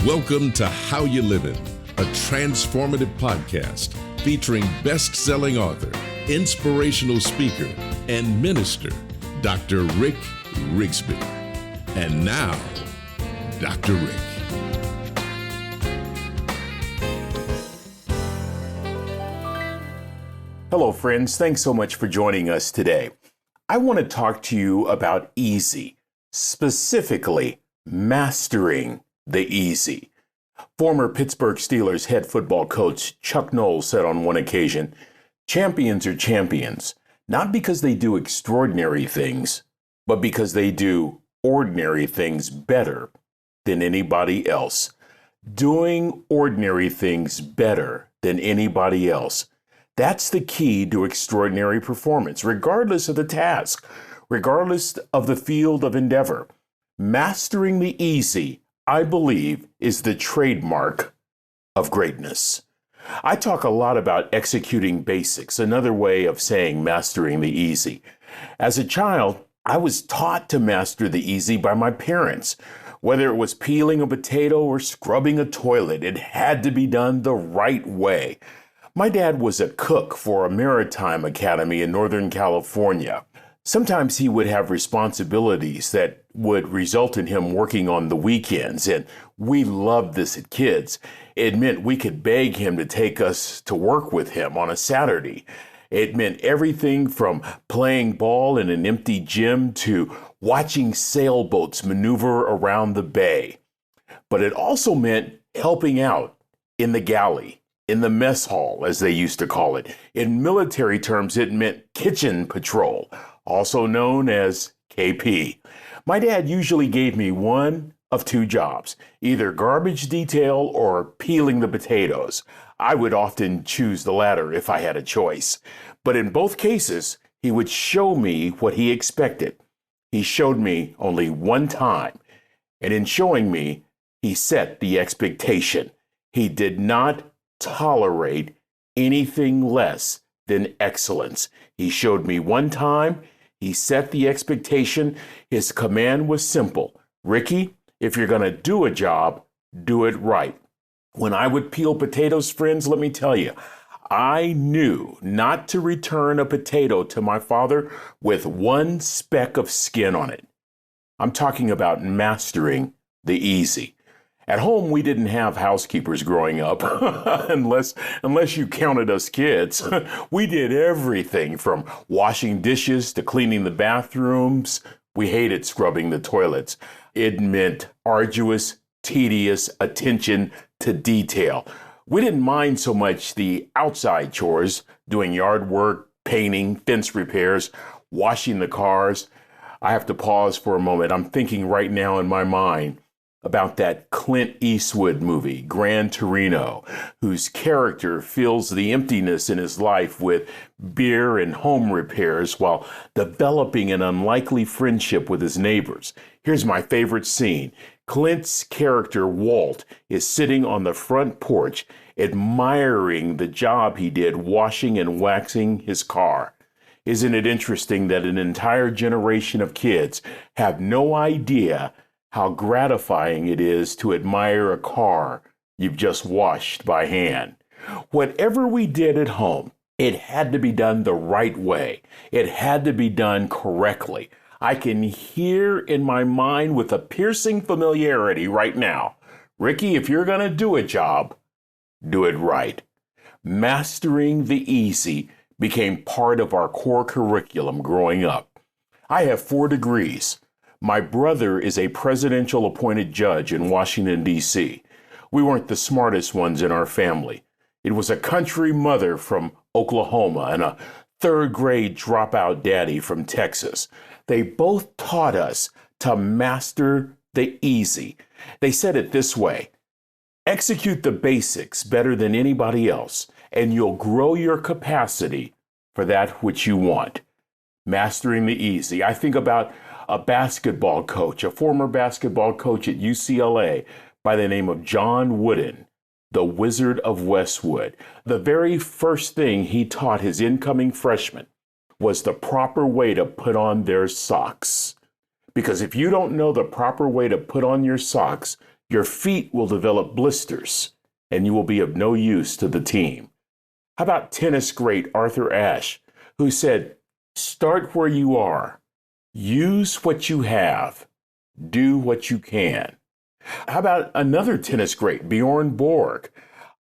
Welcome to How You Livin', a transformative podcast featuring best-selling author, inspirational speaker, and minister, Dr. Rick Rigsby. And now, Dr. Rick. Hello, friends. Thanks so much for joining us today. I want to talk to you about easy, specifically mastering the easy. Former Pittsburgh Steelers head football coach Chuck Noll said on one occasion, "Champions are champions, not because they do extraordinary things, but because they do ordinary things better than anybody else." Doing ordinary things better than anybody else. That's the key to extraordinary performance, regardless of the task, regardless of the field of endeavor. Mastering the easy, I believe, is the trademark of greatness. I talk a lot about executing basics, another way of saying mastering the easy. As a child, I was taught to master the easy by my parents. Whether it was peeling a potato or scrubbing a toilet, it had to be done the right way. My dad was a cook for a maritime academy in Northern California. Sometimes he would have responsibilities that would result in him working on the weekends, and we loved this as kids. It meant we could beg him to take us to work with him on a Saturday. It meant everything from playing ball in an empty gym to watching sailboats maneuver around the bay. But it also meant helping out in the galley, in the mess hall, as they used to call it. In military terms, it meant kitchen patrol, also known as KP. My dad usually gave me one of two jobs, either garbage detail or peeling the potatoes. I would often choose the latter if I had a choice. But in both cases, he would show me what he expected. He showed me only one time, and in showing me, he set the expectation. He did not tolerate anything less than excellence. He showed me one time. He set the expectation. His command was simple. "Ricky, if you're going to do a job, do it right." When I would peel potatoes, friends, let me tell you, I knew not to return a potato to my father with one speck of skin on it. I'm talking about mastering the easy. At home, we didn't have housekeepers growing up, unless you counted us kids. We did everything from washing dishes to cleaning the bathrooms. We hated scrubbing the toilets. It meant arduous, tedious attention to detail. We didn't mind so much the outside chores, doing yard work, painting, fence repairs, washing the cars. I have to pause for a moment. I'm thinking right now in my mind about that Clint Eastwood movie, Gran Torino, whose character fills the emptiness in his life with beer and home repairs while developing an unlikely friendship with his neighbors. Here's my favorite scene. Clint's character, Walt, is sitting on the front porch, admiring the job he did washing and waxing his car. Isn't it interesting that an entire generation of kids have no idea how gratifying it is to admire a car you've just washed by hand? Whatever we did at home, it had to be done the right way. It had to be done correctly. I can hear in my mind with a piercing familiarity right now, "Ricky, if you're going to do a job, do it right." Mastering the easy became part of our core curriculum growing up. I have 4 degrees. My brother is a presidential appointed judge in Washington, D.C. We weren't the smartest ones in our family. It was a country mother from Oklahoma and a 3rd grade dropout daddy from Texas. They both taught us to master the easy. They said it this way: execute the basics better than anybody else, and you'll grow your capacity for that which you want. Mastering the easy. I think about a basketball coach, a former basketball coach at UCLA by the name of John Wooden, the Wizard of Westwood. The very first thing he taught his incoming freshmen was the proper way to put on their socks. Because if you don't know the proper way to put on your socks, Your feet will develop blisters, and you will be of no use to the team. How about tennis great Arthur Ashe, who said, start where you are, use what you have, do what you can. How about another tennis great, Bjorn Borg?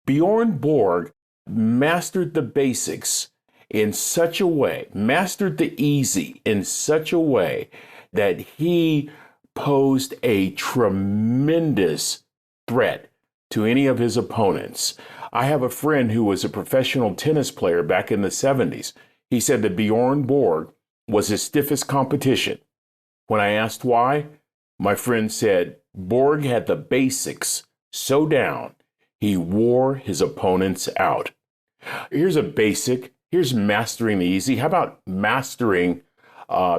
Bjorn Borg mastered the basics in such a way, mastered the easy in such a way that he posed a tremendous threat to any of his opponents. I have a friend who was a professional tennis player back in the 70s. He said that Bjorn Borg was his stiffest competition. When I asked why, my friend said Borg had the basics so down, he wore his opponents out. Here's a basic. Here's mastering the easy. How about mastering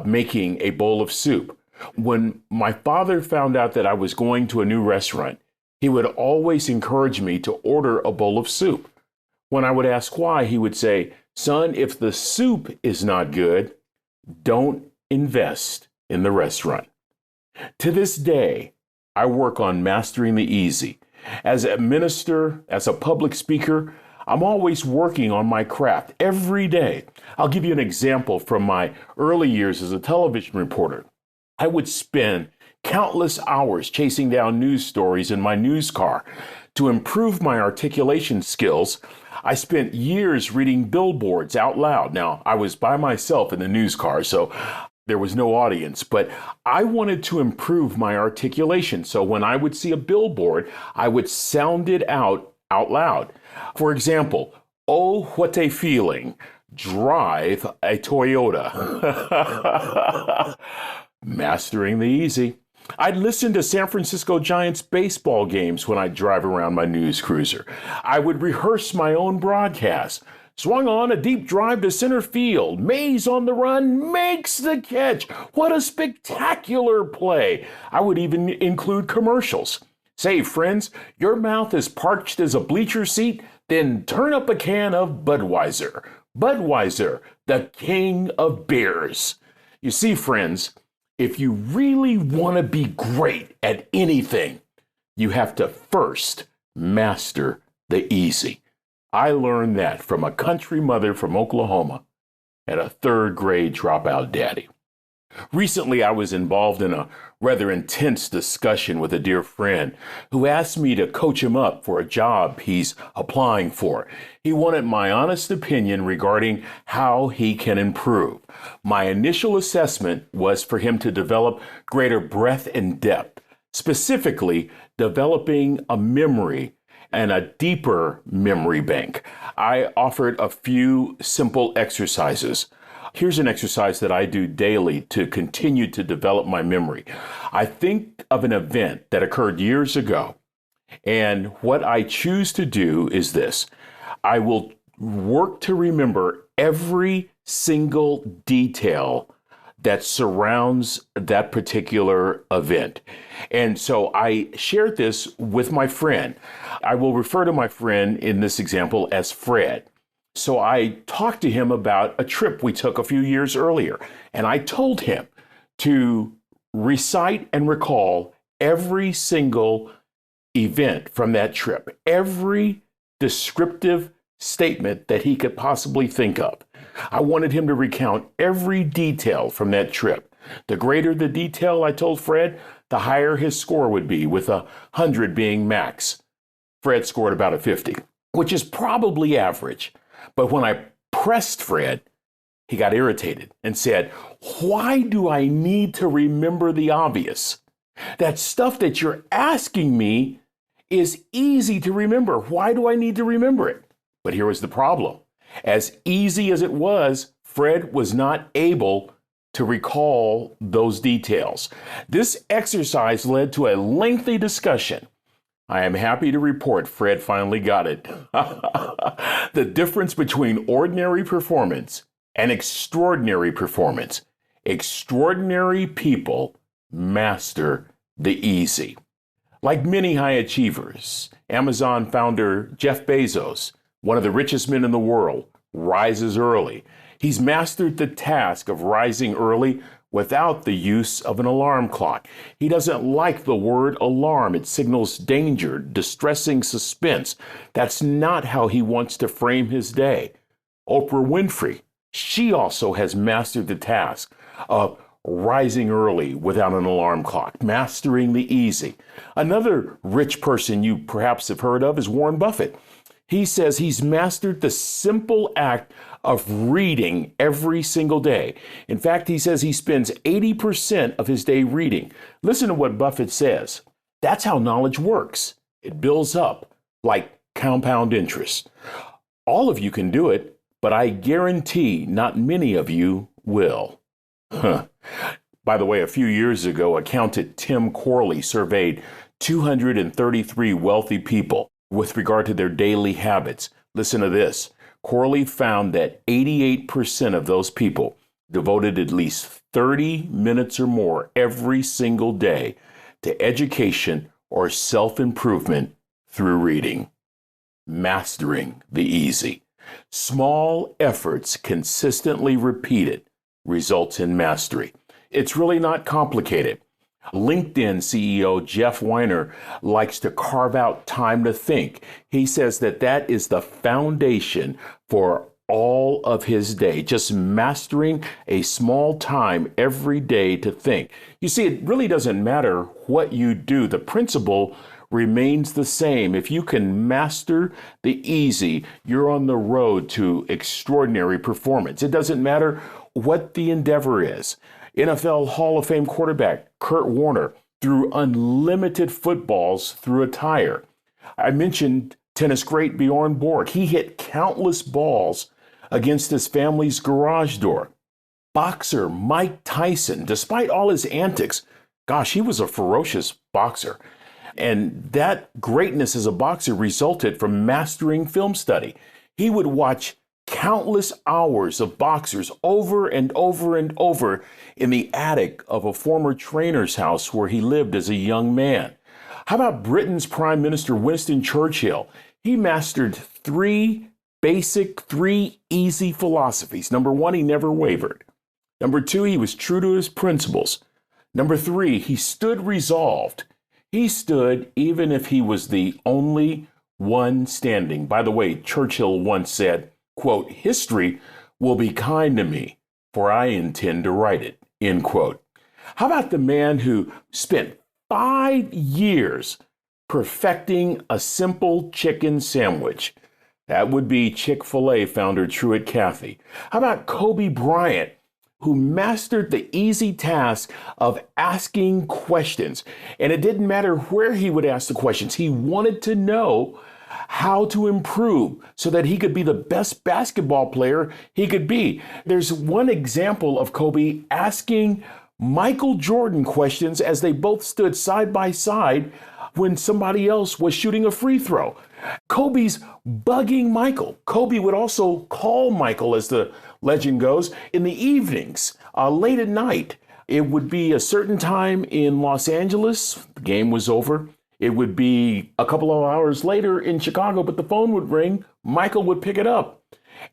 making a bowl of soup? When my father found out that I was going to a new restaurant, he would always encourage me to order a bowl of soup. When I would ask why, he would say, son, if the soup is not good, don't invest in the restaurant. To this day, I work on mastering the easy. As a minister, as a public speaker, I'm always working on my craft every day. I'll give you an example from my early years as a television reporter. I would spend countless hours chasing down news stories in my news car. To improve my articulation skills, I spent years reading billboards out loud. Now, I was by myself in the news car, so there was no audience, but I wanted to improve my articulation. So when I would see a billboard, I would sound it out loud. For example, oh, what a feeling. Drive a Toyota. Mastering the easy. I'd listen to San Francisco Giants baseball games when I'd drive around my news cruiser. I would rehearse my own broadcast. Swung on a deep drive to center field. Mays on the run makes the catch. What a spectacular play. I would even include commercials. Say, friends, your mouth is parched as a bleacher seat? Then turn up a can of Budweiser. Budweiser, the king of beers. You see, friends, if you really want to be great at anything, you have to first master the easy. I learned that from a country mother from Oklahoma and a third grade dropout daddy. Recently, I was involved in a rather intense discussion with a dear friend who asked me to coach him up for a job he's applying for. He wanted my honest opinion regarding how he can improve. My initial assessment was for him to develop greater breadth and depth, specifically developing a memory and a deeper memory bank. I offered a few simple exercises. Here's an exercise that I do daily to continue to develop my memory. I think of an event that occurred years ago, and what I choose to do is this. I will work to remember every single detail that surrounds that particular event. And so I shared this with my friend. I will refer to my friend in this example as Fred. So I talked to him about a trip we took a few years earlier, and I told him to recite and recall every single event from that trip, every descriptive statement that he could possibly think of. I wanted him to recount every detail from that trip. The greater the detail, I told Fred, the higher his score would be, with 100 being max. Fred scored about a 50, which is probably average. But when I pressed Fred, he got irritated and said, why do I need to remember the obvious? That stuff that you're asking me is easy to remember. Why do I need to remember it? But here was the problem. As easy as it was, Fred was not able to recall those details. This exercise led to a lengthy discussion. I am happy to report Fred finally got it. The difference between ordinary performance and extraordinary performance. Extraordinary people master the easy. Like many high achievers, Amazon founder Jeff Bezos, one of the richest men in the world, rises early. He's mastered the task of rising early without the use of an alarm clock. He doesn't like the word alarm. It signals danger, distressing suspense. That's not how he wants to frame his day. Oprah Winfrey, she also has mastered the task of rising early without an alarm clock, mastering the easy. Another rich person you perhaps have heard of is Warren Buffett. He says he's mastered the simple act of reading every single day. In fact, he says he spends 80% of his day reading. Listen to what Buffett says. That's how knowledge works. It builds up like compound interest. All of you can do it, but I guarantee not many of you will. By the way, a few years ago, accountant Tim Corley surveyed 233 wealthy people with regard to their daily habits. Listen to this. Corley found that 88% of those people devoted at least 30 minutes or more every single day to education or self-improvement through reading. Mastering the easy. Small efforts consistently repeated results in mastery. It's really not complicated. LinkedIn CEO Jeff Weiner likes to carve out time to think. He says that is the foundation for all of his day, just mastering a small time every day to think. You see, it really doesn't matter what you do. The principle remains the same. If you can master the easy, you're on the road to extraordinary performance. It doesn't matter what the endeavor is. NFL Hall of Fame quarterback Kurt Warner threw unlimited footballs through a tire. I mentioned tennis great Bjorn Borg. He hit countless balls against his family's garage door. Boxer Mike Tyson, despite all his antics, gosh, he was a ferocious boxer. And that greatness as a boxer resulted from mastering film study. He would watch countless hours of boxers over and over and over in the attic of a former trainer's house where he lived as a young man. How about Britain's Prime Minister Winston Churchill? He mastered three easy philosophies. Number one, he never wavered. Number two, he was true to his principles. Number three, he stood resolved. He stood even if he was the only one standing. By the way, Churchill once said, quote, "History will be kind to me, for I intend to write it," end quote. How about the man who spent 5 years perfecting a simple chicken sandwich? That would be Chick-fil-A founder Truett Cathy. How about Kobe Bryant, who mastered the easy task of asking questions? And it didn't matter where he would ask the questions. He wanted to know how to improve so that he could be the best basketball player he could be. There's one example of Kobe asking Michael Jordan questions as they both stood side by side when somebody else was shooting a free throw. Kobe's bugging Michael. Kobe would also call Michael, as the legend goes, in the evenings, late at night. It would be a certain time in Los Angeles. The game was over. It would be a couple of hours later in Chicago, but the phone would ring. Michael would pick it up,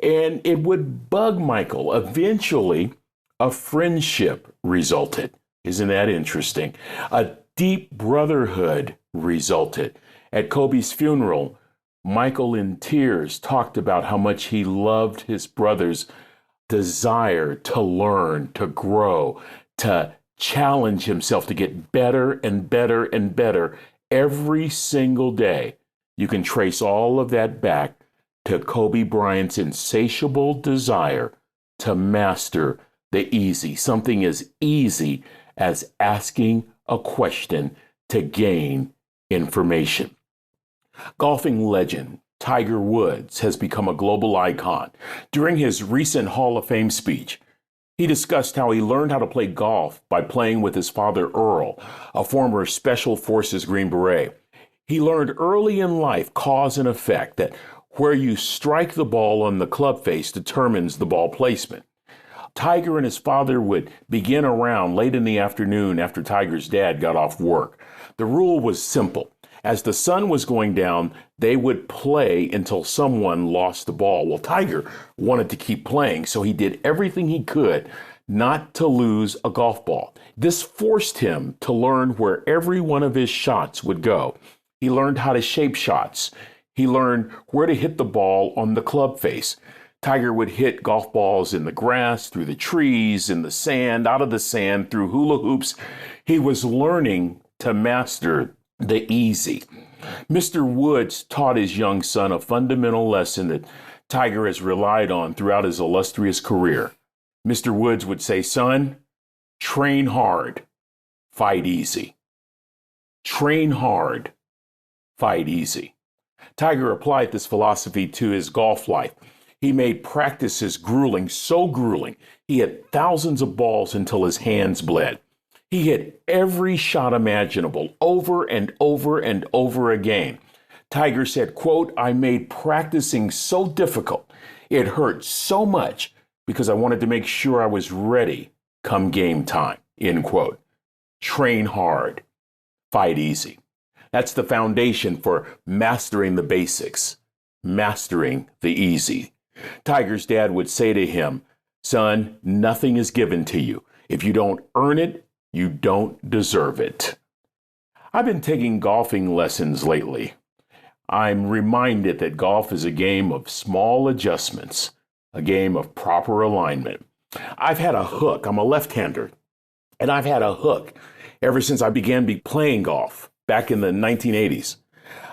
and it would bug Michael. Eventually, a friendship resulted. Isn't that interesting? A deep brotherhood resulted. At Kobe's funeral, Michael, in tears, talked about how much he loved his brother's desire to learn, to grow, to challenge himself to get better and better and better every single day. You can trace all of that back to Kobe Bryant's insatiable desire to master the easy, something as easy as asking a question to gain information. Golfing legend Tiger Woods has become a global icon. During his recent Hall of Fame speech, he discussed how he learned how to play golf by playing with his father, Earl, a former Special Forces Green Beret. He learned early in life cause and effect, that where you strike the ball on the club face determines the ball placement. Tiger and his father would begin a round late in the afternoon after Tiger's dad got off work. The rule was simple. As the sun was going down, they would play until someone lost the ball. Well, Tiger wanted to keep playing, so he did everything he could not to lose a golf ball. This forced him to learn where every one of his shots would go. He learned how to shape shots. He learned where to hit the ball on the club face. Tiger would hit golf balls in the grass, through the trees, in the sand, out of the sand, through hula hoops. He was learning to master the easy. Mr. Woods taught his young son a fundamental lesson that Tiger has relied on throughout his illustrious career. Mr. Woods would say, "Son, train hard, fight easy. Train hard, fight easy." Tiger applied this philosophy to his golf life. He made practices grueling, so grueling, he hit thousands of balls until his hands bled. He hit every shot imaginable over and over and over again. Tiger said, quote, "I made practicing so difficult. It hurt so much because I wanted to make sure I was ready come game time," end quote. Train hard, fight easy. That's the foundation for mastering the basics, mastering the easy. Tiger's dad would say to him, "Son, nothing is given to you. If you don't earn it, you don't deserve it." I've been taking golfing lessons lately. I'm reminded that golf is a game of small adjustments, a game of proper alignment. I've had a hook. I'm a left-hander, and I've had a hook ever since I began playing golf back in the 1980s.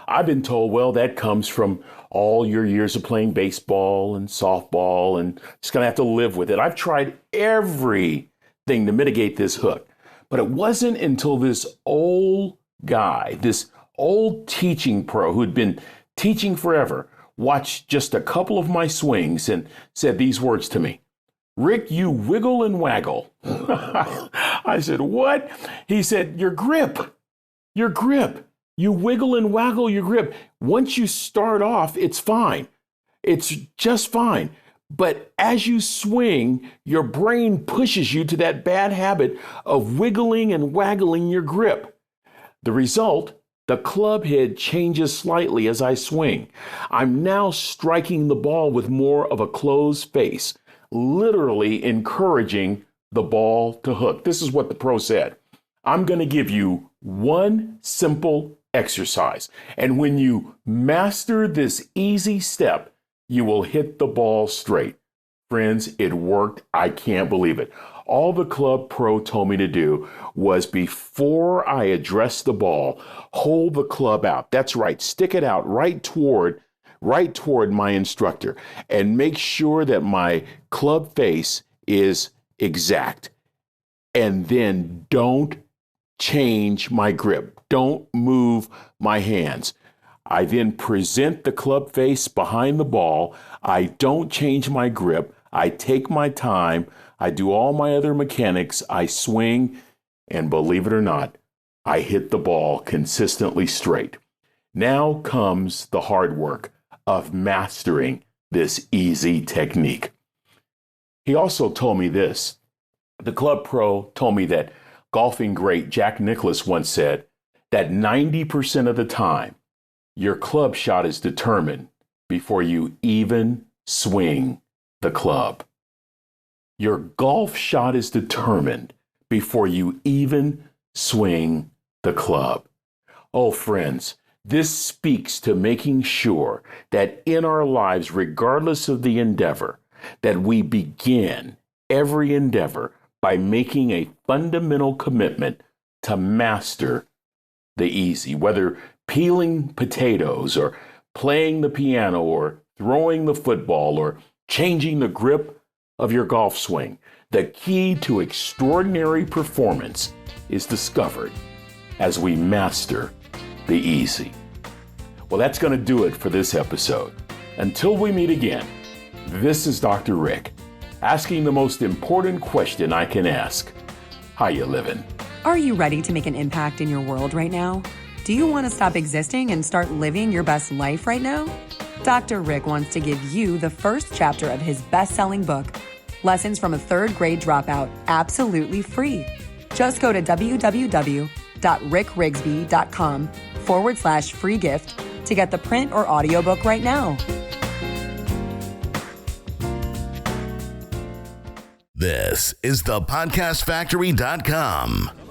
I've been told, well, that comes from all your years of playing baseball and softball, and just going to have to live with it. I've tried everything to mitigate this hook, but it wasn't until this old guy, this old teaching pro who'd been teaching forever, watched just a couple of my swings and said these words to me, "Rick, you wiggle and waggle." I said, "What?" He said, your grip. You wiggle and waggle your grip. Once you start off, it's fine. It's just fine. But as you swing, your brain pushes you to that bad habit of wiggling and waggling your grip. The result, the club head changes slightly as I swing. I'm now striking the ball with more of a closed face, literally encouraging the ball to hook. This is what the pro said. I'm going to give you one simple exercise. And when you master this easy step, you will hit the ball straight. Friends, it worked. I can't believe it. All the club pro told me to do was before I address the ball, hold the club out. That's right. Stick it out right toward my instructor and make sure that my club face is exact. And then don't change my grip. Don't move my hands. I then present the club face behind the ball. I don't change my grip. I take my time. I do all my other mechanics. I swing, and believe it or not, I hit the ball consistently straight. Now comes the hard work of mastering this easy technique. He also told me this. The club pro told me that golfing great Jack Nicklaus once said that 90% of the time, your club shot is determined before you even swing the club. Your golf shot is determined before you even swing the club. Oh, friends, this speaks to making sure that in our lives, regardless of the endeavor, that we begin every endeavor by making a fundamental commitment to master the easy, whether peeling potatoes or playing the piano or throwing the football or changing the grip of your golf swing. The key to extraordinary performance is discovered as we master the easy. Well, that's going to do it for this episode. Until we meet again, this is Dr. Rick, asking the most important question I can ask. How you living? Are you ready to make an impact in your world right now? Do you want to stop existing and start living your best life right now? Dr. Rick wants to give you the first chapter of his best-selling book, Lessons from a Third Grade Dropout, absolutely free. Just go to www.rickrigsby.com/free gift to get the print or audiobook right now. This is thepodcastfactory.com.